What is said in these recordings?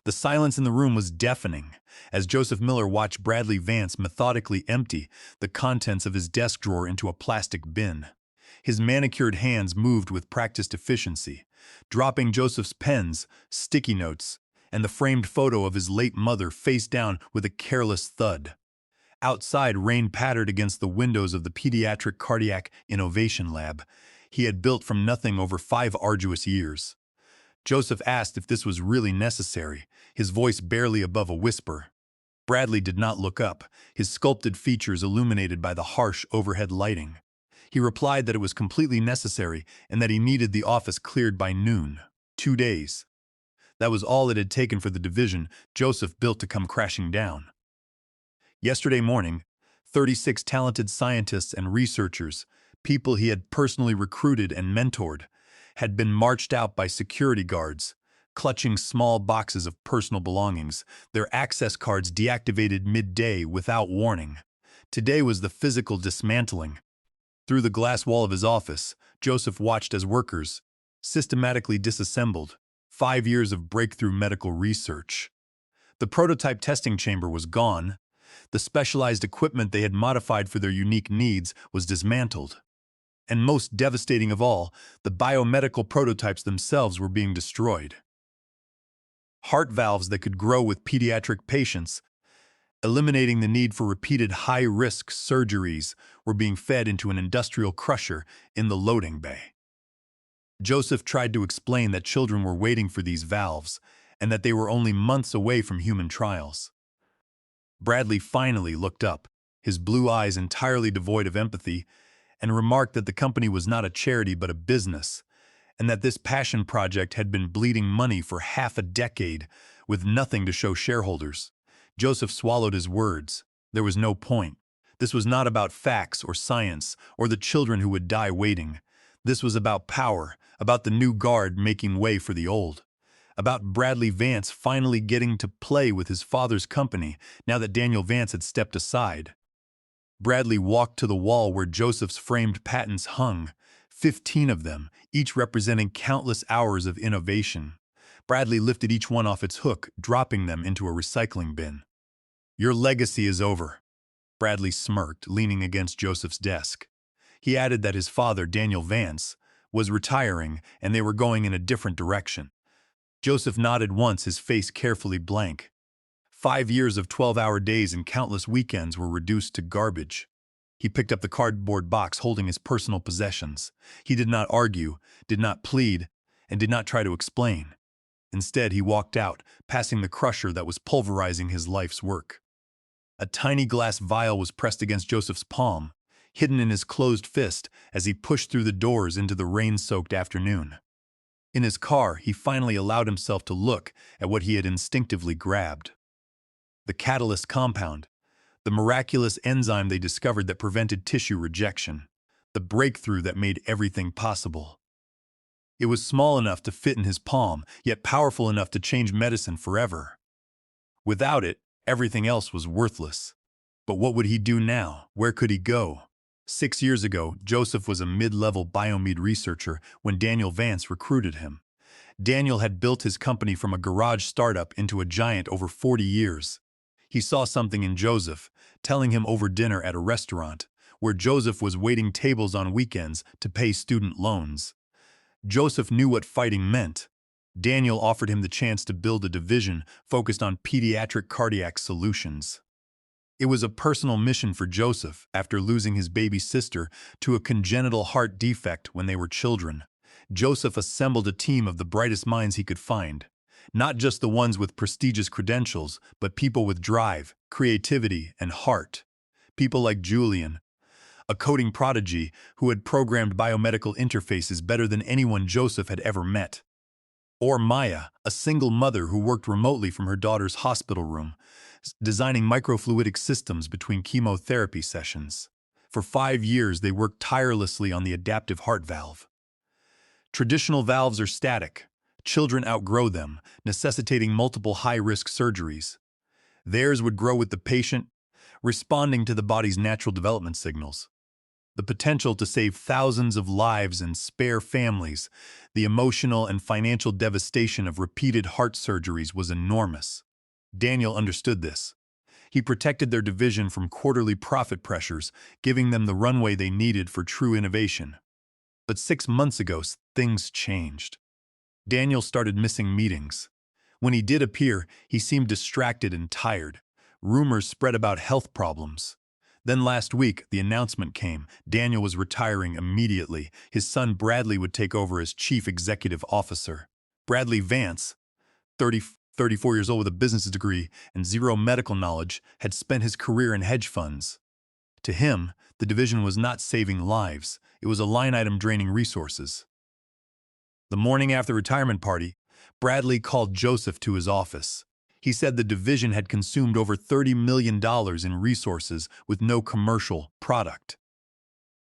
The silence in the room was deafening as Joseph Miller watched Bradley Vance methodically empty the contents of his desk drawer into a plastic bin. His manicured hands moved with practiced efficiency, dropping Joseph's pens, sticky notes, and the framed photo of his late mother face down with a careless thud. Outside, rain pattered against the windows of the Pediatric Cardiac Innovation Lab he had built from nothing over 5 arduous years. Joseph asked if this was really necessary, his voice barely above a whisper. Bradley did not look up, his sculpted features illuminated by the harsh overhead lighting. He replied that it was completely necessary and that he needed the office cleared by noon. 2 days. That was all it had taken for the division Joseph built to come crashing down. Yesterday morning, 36 talented scientists and researchers, people he had personally recruited and mentored, had been marched out by security guards, clutching small boxes of personal belongings, their access cards deactivated midday without warning. Today was the physical dismantling. Through the glass wall of his office, Joseph watched as workers, systematically disassembled, 5 years of breakthrough medical research. The prototype testing chamber was gone. The specialized equipment they had modified for their unique needs was dismantled. And most devastating of all, the biomedical prototypes themselves were being destroyed. Heart valves that could grow with pediatric patients, eliminating the need for repeated high-risk surgeries, were being fed into an industrial crusher in the loading bay. Joseph tried to explain that children were waiting for these valves and that they were only months away from human trials. Bradley finally looked up, his blue eyes entirely devoid of empathy, and remarked that the company was not a charity but a business, and that this passion project had been bleeding money for half a decade with nothing to show shareholders. Joseph swallowed his words. There was no point. This was not about facts or science or the children who would die waiting. This was about power, about the new guard making way for the old, about Bradley Vance finally getting to play with his father's company now that Daniel Vance had stepped aside. Bradley walked to the wall where Joseph's framed patents hung, 15 of them, each representing countless hours of innovation. Bradley lifted each one off its hook, dropping them into a recycling bin. "Your legacy is over," Bradley smirked, leaning against Joseph's desk. He added that his father, Daniel Vance, was retiring and they were going in a different direction. Joseph nodded once, his face carefully blank. 5 years of 12-hour days and countless weekends were reduced to garbage. He picked up the cardboard box holding his personal possessions. He did not argue, did not plead, and did not try to explain. Instead, he walked out, passing the crusher that was pulverizing his life's work. A tiny glass vial was pressed against Joseph's palm, hidden in his closed fist as he pushed through the doors into the rain-soaked afternoon. In his car, he finally allowed himself to look at what he had instinctively grabbed. The catalyst compound, the miraculous enzyme they discovered that prevented tissue rejection, the breakthrough that made everything possible. It was small enough to fit in his palm, yet powerful enough to change medicine forever. Without it, everything else was worthless. But what would he do now? Where could he go? 6 years ago, Joseph was a mid-level biomed researcher when Daniel Vance recruited him. Daniel had built his company from a garage startup into a giant over 40 years. He saw something in Joseph, telling him over dinner at a restaurant, where Joseph was waiting tables on weekends to pay student loans. Joseph knew what fighting meant. Daniel offered him the chance to build a division focused on pediatric cardiac solutions. It was a personal mission for Joseph after losing his baby sister to a congenital heart defect when they were children. Joseph assembled a team of the brightest minds he could find. Not just the ones with prestigious credentials, but people with drive, creativity, and heart. People like Julian, a coding prodigy who had programmed biomedical interfaces better than anyone Joseph had ever met. Or Maya, a single mother who worked remotely from her daughter's hospital room, designing microfluidic systems between chemotherapy sessions. For 5 years, they worked tirelessly on the adaptive heart valve. Traditional valves are static. Children outgrow them, necessitating multiple high-risk surgeries. Theirs would grow with the patient, responding to the body's natural development signals. The potential to save thousands of lives and spare families, the emotional and financial devastation of repeated heart surgeries was enormous. Daniel understood this. He protected their division from quarterly profit pressures, giving them the runway they needed for true innovation. But 6 months ago, things changed. Daniel started missing meetings. When he did appear, he seemed distracted and tired. Rumors spread about health problems. Then last week, the announcement came. Daniel was retiring immediately. His son Bradley would take over as chief executive officer. Bradley Vance, 34 years old with a business degree and zero medical knowledge, had spent his career in hedge funds. To him, the division was not saving lives. It was a line item draining resources. The morning after the retirement party, Bradley called Joseph to his office. He said the division had consumed over $30 million in resources with no commercial product.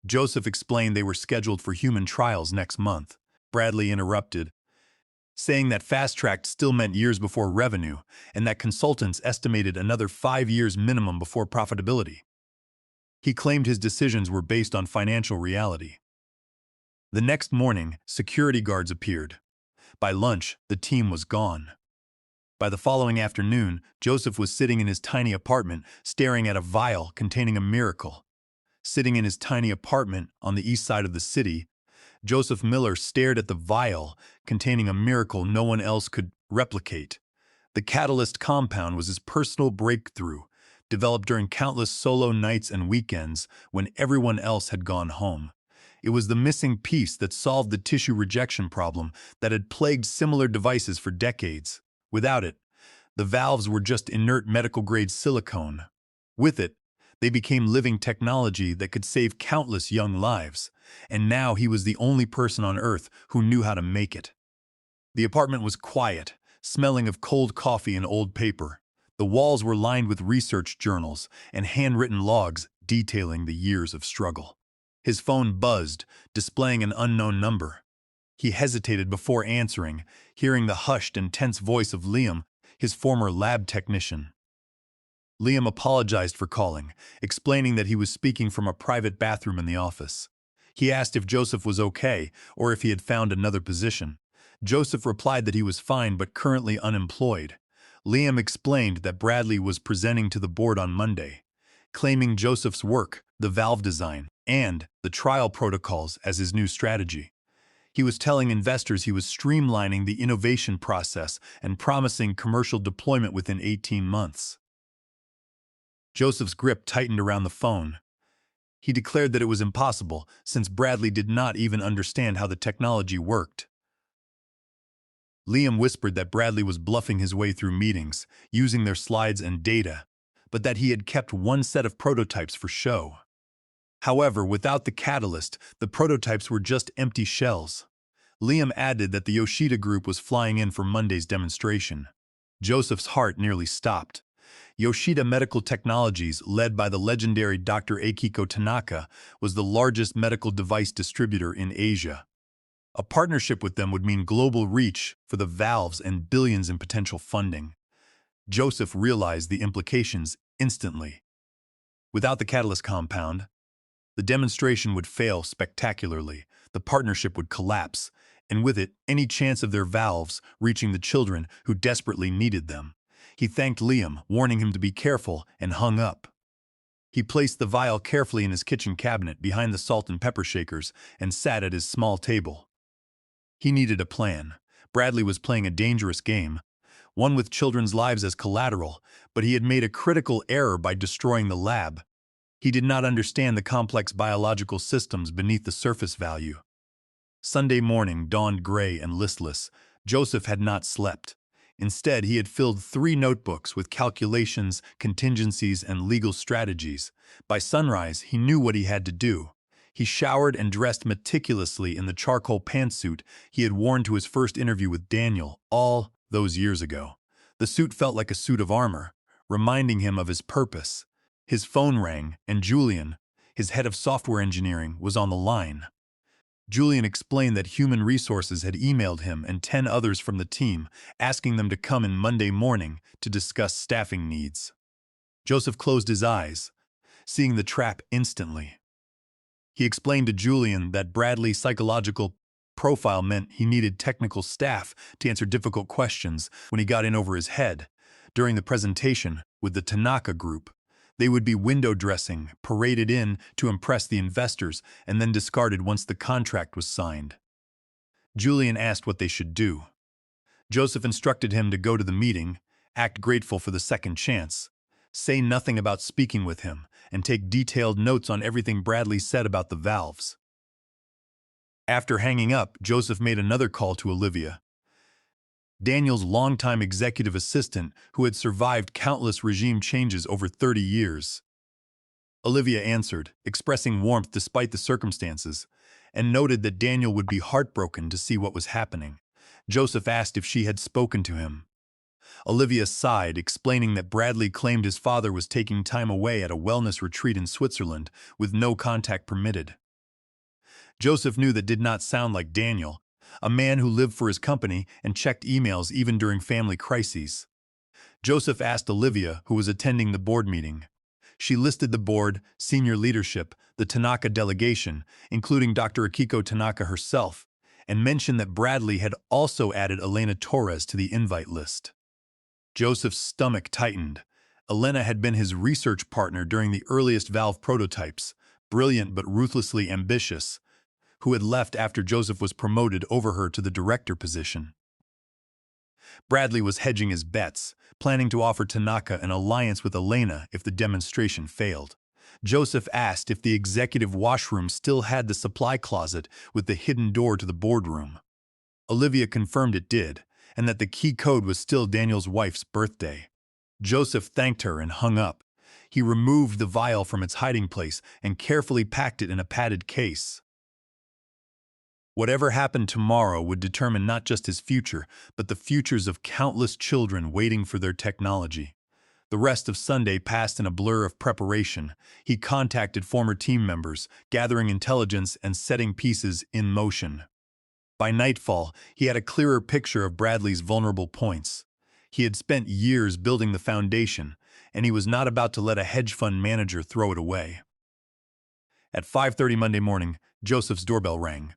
Joseph explained they were scheduled for human trials next month. Bradley interrupted, saying that fast-tracked still meant years before revenue and that consultants estimated another 5 years minimum before profitability. He claimed his decisions were based on financial reality. The next morning, security guards appeared. By lunch, the team was gone. By the following afternoon, Joseph was sitting in his tiny apartment, staring at a vial containing a miracle. Sitting in his tiny apartment on the east side of the city, Joseph Miller stared at the vial containing a miracle no one else could replicate. The catalyst compound was his personal breakthrough, developed during countless solo nights and weekends when everyone else had gone home. It was the missing piece that solved the tissue rejection problem that had plagued similar devices for decades. Without it, the valves were just inert medical-grade silicone. With it, they became living technology that could save countless young lives, and now he was the only person on Earth who knew how to make it. The apartment was quiet, smelling of cold coffee and old paper. The walls were lined with research journals and handwritten logs detailing the years of struggle. His phone buzzed, displaying an unknown number. He hesitated before answering, hearing the hushed and tense voice of Liam, his former lab technician. Liam apologized for calling, explaining that he was speaking from a private bathroom in the office. He asked if Joseph was okay or if he had found another position. Joseph replied that he was fine but currently unemployed. Liam explained that Bradley was presenting to the board on Monday, claiming Joseph's work, the valve design, and the trial protocols as his new strategy. He was telling investors he was streamlining the innovation process and promising commercial deployment within 18 months. Joseph's grip tightened around the phone. He declared that it was impossible, since Bradley did not even understand how the technology worked. Liam whispered that Bradley was bluffing his way through meetings, using their slides and data, but that he had kept one set of prototypes for show. However, without the catalyst, the prototypes were just empty shells. Liam added that the Yoshida group was flying in for Monday's demonstration. Joseph's heart nearly stopped. Yoshida Medical Technologies, led by the legendary Dr. Akiko Tanaka, was the largest medical device distributor in Asia. A partnership with them would mean global reach for the valves and billions in potential funding. Joseph realized the implications instantly. Without the catalyst compound, the demonstration would fail spectacularly, the partnership would collapse, and with it, any chance of their valves reaching the children who desperately needed them. He thanked Liam, warning him to be careful, and hung up. He placed the vial carefully in his kitchen cabinet behind the salt and pepper shakers and sat at his small table. He needed a plan. Bradley was playing a dangerous game, one with children's lives as collateral, but he had made a critical error by destroying the lab. He did not understand the complex biological systems beneath the surface value. Sunday morning dawned gray and listless. Joseph had not slept. Instead, he had filled 3 notebooks with calculations, contingencies, and legal strategies. By sunrise, he knew what he had to do. He showered and dressed meticulously in the charcoal pantsuit he had worn to his first interview with Daniel all those years ago. The suit felt like a suit of armor, reminding him of his purpose. His phone rang, and Julian, his head of software engineering, was on the line. Julian explained that Human Resources had emailed him and 10 others from the team, asking them to come in Monday morning to discuss staffing needs. Joseph closed his eyes, seeing the trap instantly. He explained to Julian that Bradley's psychological profile meant he needed technical staff to answer difficult questions when he got in over his head. During the presentation with the Tanaka group, they would be window dressing, paraded in to impress the investors, and then discarded once the contract was signed. Julian asked what they should do. Joseph instructed him to go to the meeting, act grateful for the second chance, say nothing about speaking with him, and take detailed notes on everything Bradley said about the valves. After hanging up, Joseph made another call to Olivia, Daniel's longtime executive assistant who had survived countless regime changes over 30 years. Olivia answered, expressing warmth despite the circumstances, and noted that Daniel would be heartbroken to see what was happening. Joseph asked if she had spoken to him. Olivia sighed, explaining that Bradley claimed his father was taking time away at a wellness retreat in Switzerland, with no contact permitted. Joseph knew that did not sound like Daniel, a man who lived for his company and checked emails even during family crises. Joseph asked Olivia, who was attending the board meeting. She listed the board, senior leadership, the Tanaka delegation, including Dr. Akiko Tanaka herself, and mentioned that Bradley had also added Elena Torres to the invite list. Joseph's stomach tightened. Elena had been his research partner during the earliest valve prototypes, brilliant but ruthlessly ambitious, who had left after Joseph was promoted over her to the director position. Bradley was hedging his bets, planning to offer Tanaka an alliance with Elena if the demonstration failed. Joseph asked if the executive washroom still had the supply closet with the hidden door to the boardroom. Olivia confirmed it did, and that the key code was still Daniel's wife's birthday. Joseph thanked her and hung up. He removed the vial from its hiding place and carefully packed it in a padded case. Whatever happened tomorrow would determine not just his future, but the futures of countless children waiting for their technology. The rest of Sunday passed in a blur of preparation. He contacted former team members, gathering intelligence and setting pieces in motion. By nightfall, he had a clearer picture of Bradley's vulnerable points. He had spent years building the foundation, and he was not about to let a hedge fund manager throw it away. At 5:30 Monday morning, Joseph's doorbell rang.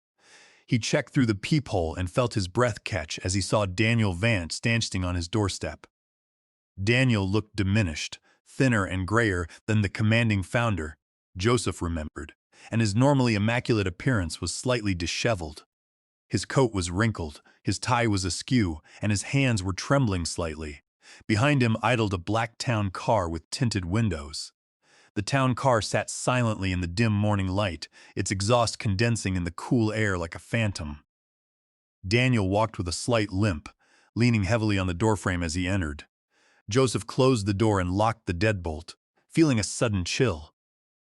He checked through the peephole and felt his breath catch as he saw Daniel Vance standing on his doorstep. Daniel looked diminished, thinner and grayer than the commanding founder, Joseph remembered, and his normally immaculate appearance was slightly disheveled. His coat was wrinkled, his tie was askew, and his hands were trembling slightly. Behind him idled a black town car with tinted windows. The town car sat silently in the dim morning light, its exhaust condensing in the cool air like a phantom. Daniel walked with a slight limp, leaning heavily on the doorframe as he entered. Joseph closed the door and locked the deadbolt, feeling a sudden chill.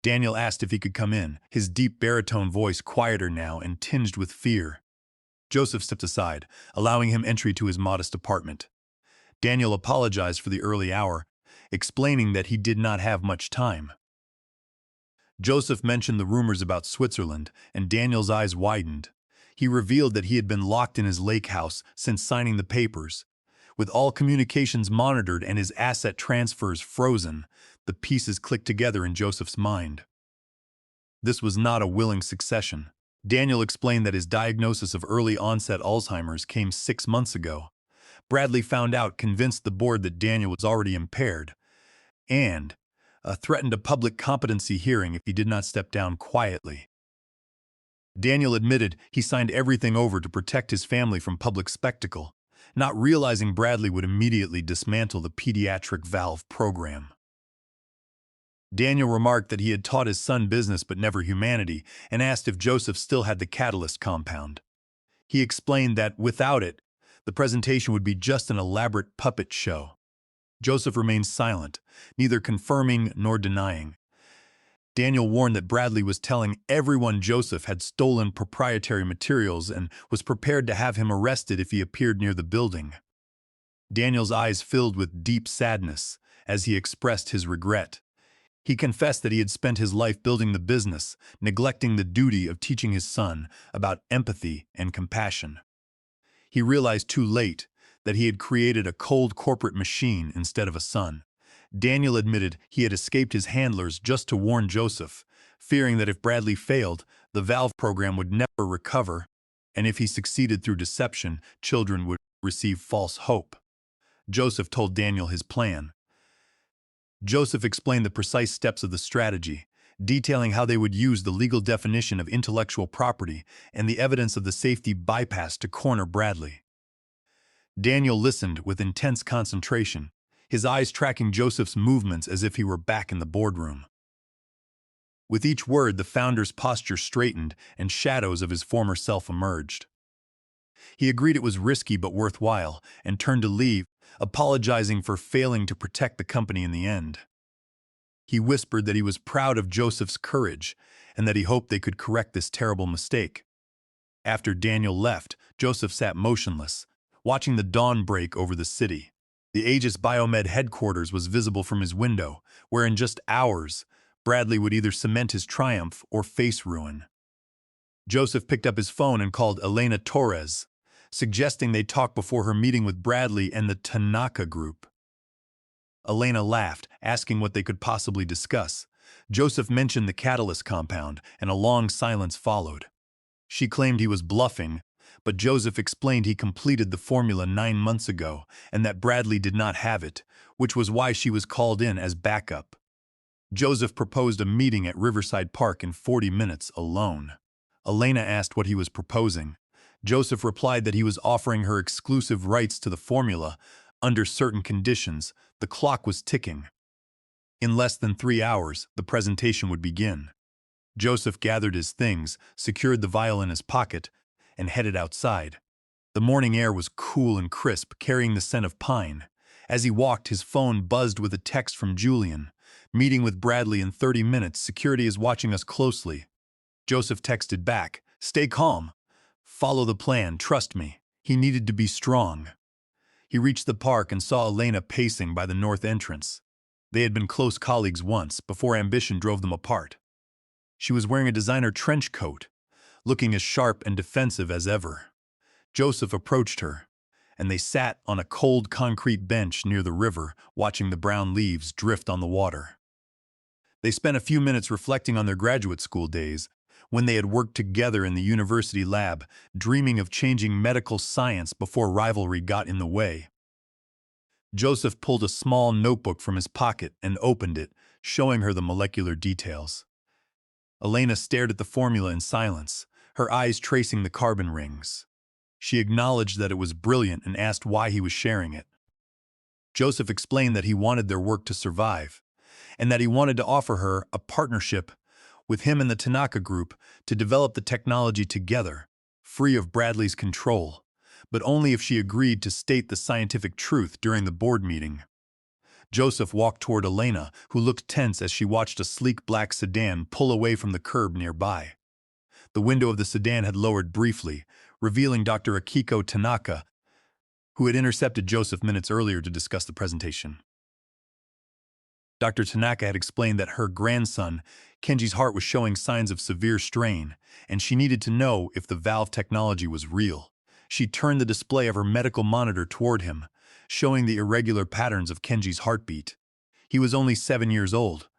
Daniel asked if he could come in, his deep baritone voice quieter now and tinged with fear. Joseph stepped aside, allowing him entry to his modest apartment. Daniel apologized for the early hour, explaining that he did not have much time. Joseph mentioned the rumors about Switzerland, and Daniel's eyes widened. He revealed that he had been locked in his lake house since signing the papers. With all communications monitored and his asset transfers frozen, the pieces clicked together in Joseph's mind. This was not a willing succession. Daniel explained that his diagnosis of early-onset Alzheimer's came 6 months ago. Bradley found out, convinced the board that Daniel was already impaired, and threatened a public competency hearing if he did not step down quietly. Daniel admitted he signed everything over to protect his family from public spectacle, not realizing Bradley would immediately dismantle the pediatric valve program. Daniel remarked that he had taught his son business but never humanity, and asked if Joseph still had the catalyst compound. He explained that, without it, the presentation would be just an elaborate puppet show. Joseph remained silent, neither confirming nor denying. Daniel warned that Bradley was telling everyone Joseph had stolen proprietary materials and was prepared to have him arrested if he appeared near the building. Daniel's eyes filled with deep sadness as he expressed his regret. He confessed that he had spent his life building the business, neglecting the duty of teaching his son about empathy and compassion. He realized too late that he had created a cold corporate machine instead of a son. Daniel admitted he had escaped his handlers just to warn Joseph, fearing that if Bradley failed, the valve program would never recover, and if he succeeded through deception, children would receive false hope. Joseph told Daniel his plan. Joseph explained the precise steps of the strategy, detailing how they would use the legal definition of intellectual property and the evidence of the safety bypass to corner Bradley. Daniel listened with intense concentration, his eyes tracking Joseph's movements as if he were back in the boardroom. With each word, the founder's posture straightened and shadows of his former self emerged. He agreed it was risky but worthwhile and turned to leave, apologizing for failing to protect the company in the end. He whispered that he was proud of Joseph's courage and that he hoped they could correct this terrible mistake. After Daniel left, Joseph sat motionless, watching the dawn break over the city. The Aegis Biomed headquarters was visible from his window, where in just hours, Bradley would either cement his triumph or face ruin. Joseph picked up his phone and called Elena Torres, suggesting they talk before her meeting with Bradley and the Tanaka group. Elena laughed, asking what they could possibly discuss. Joseph mentioned the catalyst compound, and a long silence followed. She claimed he was bluffing, but Joseph explained he completed the formula 9 months ago and that Bradley did not have it, which was why she was called in as backup. Joseph proposed a meeting at Riverside Park in 40 minutes alone. Elena asked what he was proposing. Joseph replied that he was offering her exclusive rights to the formula under certain conditions. The clock was ticking. In less than 3 hours, the presentation would begin. Joseph gathered his things, secured the vial in his pocket, and headed outside. The morning air was cool and crisp, carrying the scent of pine. As he walked, his phone buzzed with a text from Julian. "Meeting with Bradley in 30 minutes. Security is watching us closely." Joseph texted back, "Stay calm. Follow the plan, trust me." He needed to be strong. He reached the park and saw Elena pacing by the north entrance. They had been close colleagues once, before ambition drove them apart. She was wearing a designer trench coat, looking as sharp and defensive as ever. Joseph approached her, and they sat on a cold concrete bench near the river, watching the brown leaves drift on the water. They spent a few minutes reflecting on their graduate school days, when they had worked together in the university lab, dreaming of changing medical science before rivalry got in the way. Joseph pulled a small notebook from his pocket and opened it, showing her the molecular details. Elena stared at the formula in silence, her eyes tracing the carbon rings. She acknowledged that it was brilliant and asked why he was sharing it. Joseph explained that he wanted their work to survive, and that he wanted to offer her a partnership with him and the Tanaka group to develop the technology together, free of Bradley's control, but only if she agreed to state the scientific truth during the board meeting. Joseph walked toward Elena, who looked tense as she watched a sleek black sedan pull away from the curb nearby. The window of the sedan had lowered briefly, revealing Dr. Akiko Tanaka, who had intercepted Joseph minutes earlier to discuss the presentation. Dr. Tanaka had explained that her grandson, Kenji's heart was showing signs of severe strain, and she needed to know if the valve technology was real. She turned the display of her medical monitor toward him, showing the irregular patterns of Kenji's heartbeat. He was only 7 years old,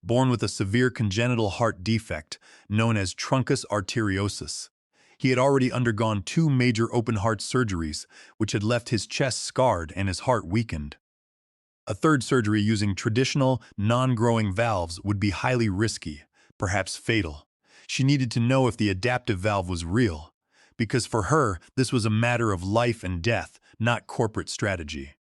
born with a severe congenital heart defect known as truncus arteriosus. He had already undergone 2 major open-heart surgeries, which had left his chest scarred and his heart weakened. A third surgery using traditional, non-growing valves would be highly risky, perhaps fatal. She needed to know if the adaptive valve was real, because for her, this was a matter of life and death, not corporate strategy.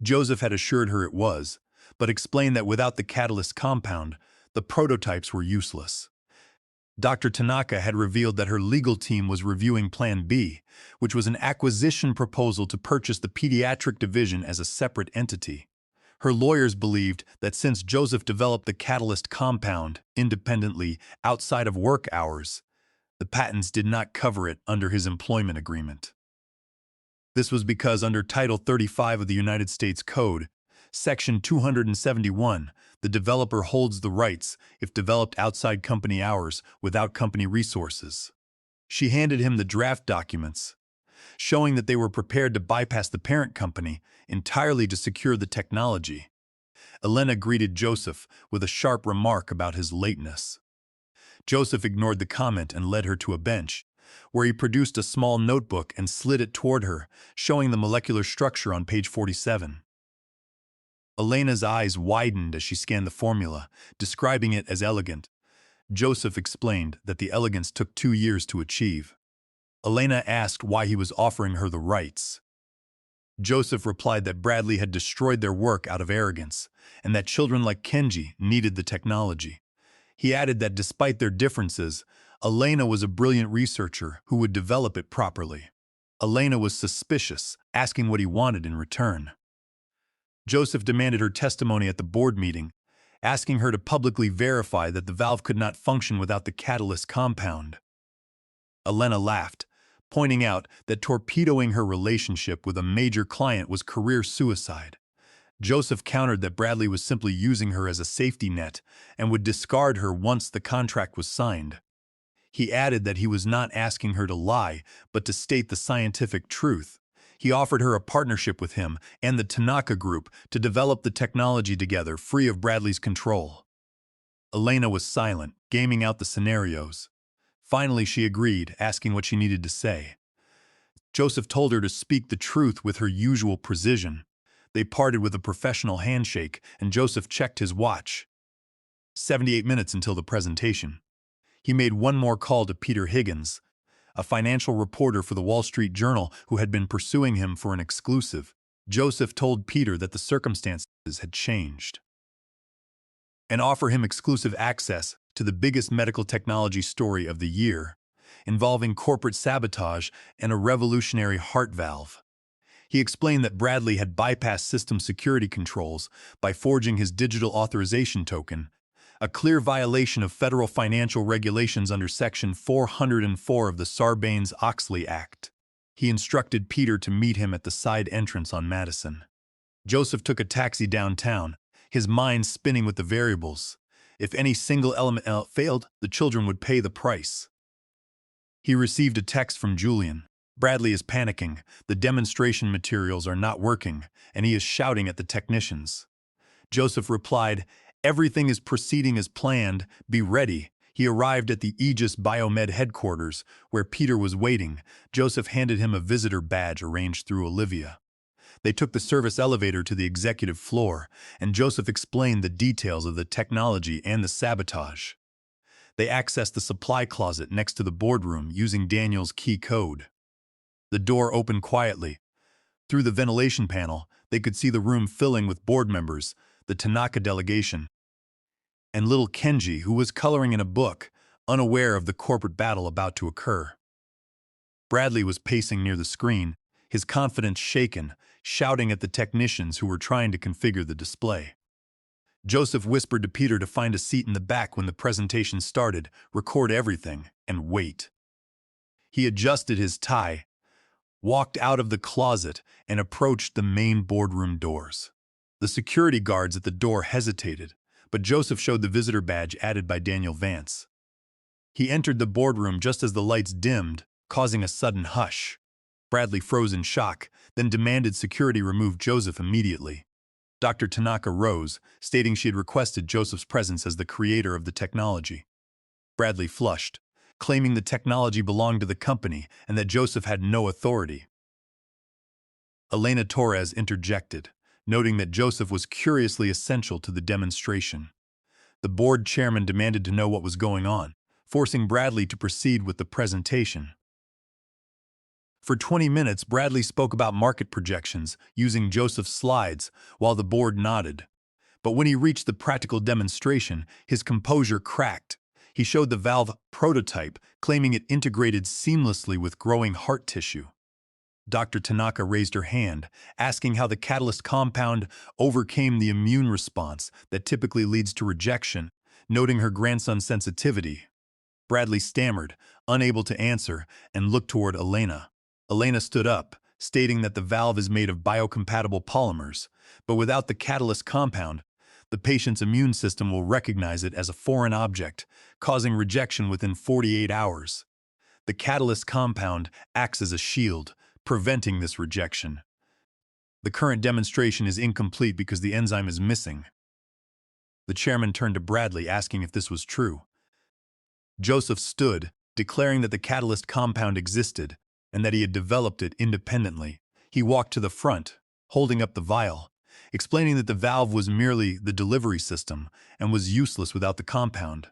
Joseph had assured her it was, but explained that without the catalyst compound, the prototypes were useless. Dr. Tanaka had revealed that her legal team was reviewing Plan B, which was an acquisition proposal to purchase the pediatric division as a separate entity. Her lawyers believed that since Joseph developed the catalyst compound independently outside of work hours, the patents did not cover it under his employment agreement. This was because under Title 35 of the United States Code, Section 271, the developer holds the rights if developed outside company hours without company resources. She handed him the draft documents, showing that they were prepared to bypass the parent company entirely to secure the technology. Elena greeted Joseph with a sharp remark about his lateness. Joseph ignored the comment and led her to a bench, where he produced a small notebook and slid it toward her, showing the molecular structure on page 47. Elena's eyes widened as she scanned the formula, describing it as elegant. Joseph explained that the elegance took 2 years to achieve. Elena asked why he was offering her the rights. Joseph replied that Bradley had destroyed their work out of arrogance, and that children like Kenji needed the technology. He added that despite their differences, Elena was a brilliant researcher who would develop it properly. Elena was suspicious, asking what he wanted in return. Joseph demanded her testimony at the board meeting, asking her to publicly verify that the valve could not function without the catalyst compound. Elena laughed, pointing out that torpedoing her relationship with a major client was career suicide. Joseph countered that Bradley was simply using her as a safety net and would discard her once the contract was signed. He added that he was not asking her to lie, but to state the scientific truth. He offered her a partnership with him and the Tanaka Group to develop the technology together, free of Bradley's control. Elena was silent, gaming out the scenarios. Finally, she agreed, asking what she needed to say. Joseph told her to speak the truth with her usual precision. They parted with a professional handshake, and Joseph checked his watch. 78 minutes until the presentation. He made one more call to Peter Higgins, a financial reporter for the Wall Street Journal who had been pursuing him for an exclusive. Joseph told Peter that the circumstances had changed and offer him exclusive access to the biggest medical technology story of the year, involving corporate sabotage and a revolutionary heart valve. He explained that Bradley had bypassed system security controls by forging his digital authorization token, a clear violation of federal financial regulations under Section 404 of the Sarbanes-Oxley Act. He instructed Peter to meet him at the side entrance on Madison. Joseph took a taxi downtown, his mind spinning with the variables. If any single element failed, the children would pay the price. He received a text from Julian. Bradley is panicking, the demonstration materials are not working, and he is shouting at the technicians. Joseph replied, "Everything is proceeding as planned, be ready." He arrived at the Aegis Biomed headquarters, where Peter was waiting. Joseph handed him a visitor badge arranged through Olivia. They took the service elevator to the executive floor, and Joseph explained the details of the technology and the sabotage. They accessed the supply closet next to the boardroom using Daniel's key code. The door opened quietly. Through the ventilation panel, they could see the room filling with board members, the Tanaka delegation, and little Kenji, who was coloring in a book, unaware of the corporate battle about to occur. Bradley was pacing near the screen, his confidence shaken, shouting at the technicians who were trying to configure the display. Joseph whispered to Peter to find a seat in the back when the presentation started, record everything, and wait. He adjusted his tie, walked out of the closet, and approached the main boardroom doors. The security guards at the door hesitated, but Joseph showed the visitor badge added by Daniel Vance. He entered the boardroom just as the lights dimmed, causing a sudden hush. Bradley froze in shock, then demanded security remove Joseph immediately. Dr. Tanaka rose, stating she had requested Joseph's presence as the creator of the technology. Bradley flushed, claiming the technology belonged to the company and that Joseph had no authority. Elena Torres interjected, noting that Joseph was curiously essential to the demonstration. The board chairman demanded to know what was going on, forcing Bradley to proceed with the presentation. For 20 minutes, Bradley spoke about market projections using Joseph's slides while the board nodded. But when he reached the practical demonstration, his composure cracked. He showed the valve prototype, claiming it integrated seamlessly with growing heart tissue. Dr. Tanaka raised her hand, asking how the catalyst compound overcame the immune response that typically leads to rejection, noting her grandson's sensitivity. Bradley stammered, unable to answer, and looked toward Elena. Elena stood up, stating that the valve is made of biocompatible polymers, but without the catalyst compound, the patient's immune system will recognize it as a foreign object, causing rejection within 48 hours. The catalyst compound acts as a shield, preventing this rejection. The current demonstration is incomplete because the enzyme is missing. The chairman turned to Bradley, asking if this was true. Joseph stood, declaring that the catalyst compound existed and that he had developed it independently. He walked to the front, holding up the vial, explaining that the valve was merely the delivery system and was useless without the compound.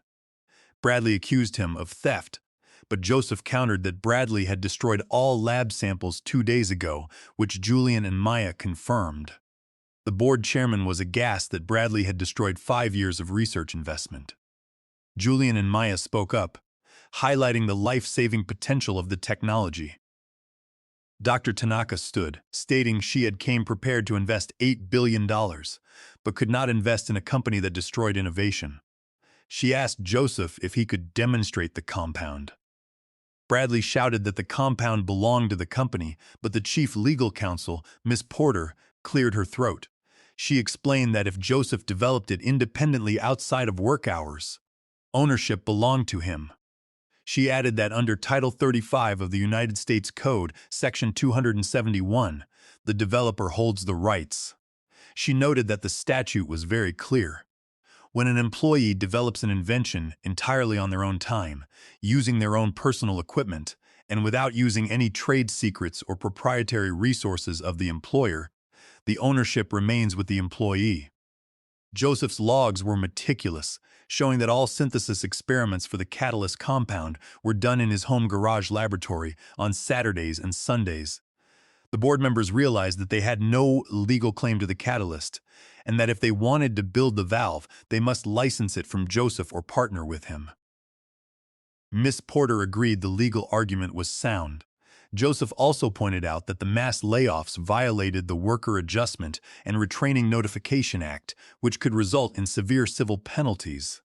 Bradley accused him of theft, but Joseph countered that Bradley had destroyed all lab samples 2 days ago, which Julian and Maya confirmed. The board chairman was aghast that Bradley had destroyed 5 years of research investment. Julian and Maya spoke up, highlighting the life-saving potential of the technology. Dr. Tanaka stood, stating she had came prepared to invest $8 billion, but could not invest in a company that destroyed innovation. She asked Joseph if he could demonstrate the compound. Bradley shouted that the compound belonged to the company, but the chief legal counsel, Miss Porter, cleared her throat. She explained that if Joseph developed it independently outside of work hours, ownership belonged to him. She added that under Title 35 of the United States Code, Section 271, the developer holds the rights. She noted that the statute was very clear. When an employee develops an invention entirely on their own time, using their own personal equipment, and without using any trade secrets or proprietary resources of the employer, the ownership remains with the employee. Joseph's logs were meticulous, showing that all synthesis experiments for the catalyst compound were done in his home garage laboratory on Saturdays and Sundays. The board members realized that they had no legal claim to the catalyst, and that if they wanted to build the valve, they must license it from Joseph or partner with him. Miss Porter agreed the legal argument was sound. Joseph also pointed out that the mass layoffs violated the Worker Adjustment and Retraining Notification Act, which could result in severe civil penalties.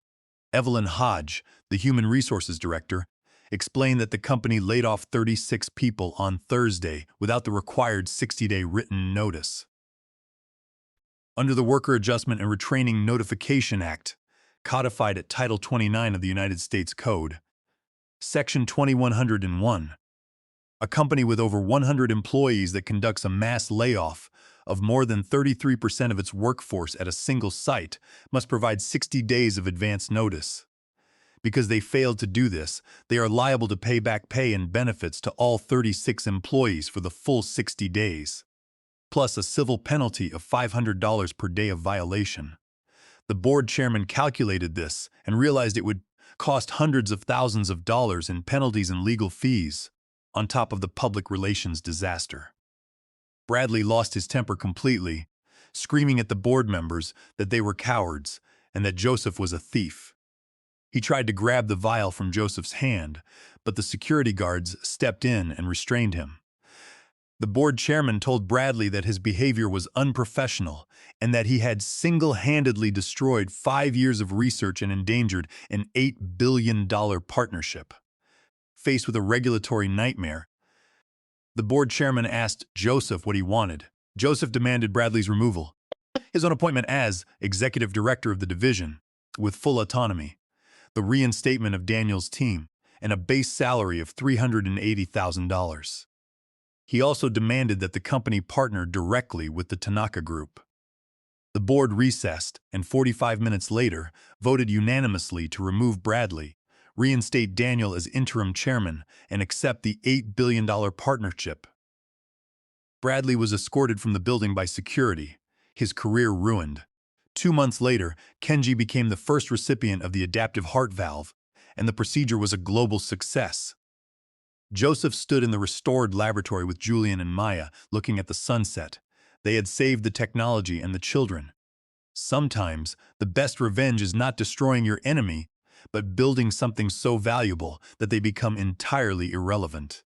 Evelyn Hodge, the Human Resources Director, explained that the company laid off 36 people on Thursday without the required 60-day written notice. Under the Worker Adjustment and Retraining Notification Act, codified at Title 29 of the United States Code, Section 2101, a company with over 100 employees that conducts a mass layoff of more than 33% of its workforce at a single site must provide 60 days of advance notice. Because they failed to do this, they are liable to pay back pay and benefits to all 36 employees for the full 60 days, plus a civil penalty of $500 per day of violation. The board chairman calculated this and realized it would cost hundreds of thousands of dollars in penalties and legal fees, on top of the public relations disaster. Bradley lost his temper completely, screaming at the board members that they were cowards and that Joseph was a thief. He tried to grab the vial from Joseph's hand, but the security guards stepped in and restrained him. The board chairman told Bradley that his behavior was unprofessional and that he had single-handedly destroyed 5 years of research and endangered an $8 billion partnership. Faced with a regulatory nightmare, the board chairman asked Joseph what he wanted. Joseph demanded Bradley's removal, his own appointment as executive director of the division, with full autonomy, the reinstatement of Daniel's team, and a base salary of $380,000. He also demanded that the company partner directly with the Tanaka Group. The board recessed and 45 minutes later voted unanimously to remove Bradley, reinstate Daniel as interim chairman, and accept the $8 billion partnership. Bradley was escorted from the building by security, his career ruined. 2 months later, Kenji became the first recipient of the adaptive heart valve, and the procedure was a global success. Joseph stood in the restored laboratory with Julian and Maya, looking at the sunset. They had saved the technology and the children. Sometimes, the best revenge is not destroying your enemy, but building something so valuable that they become entirely irrelevant.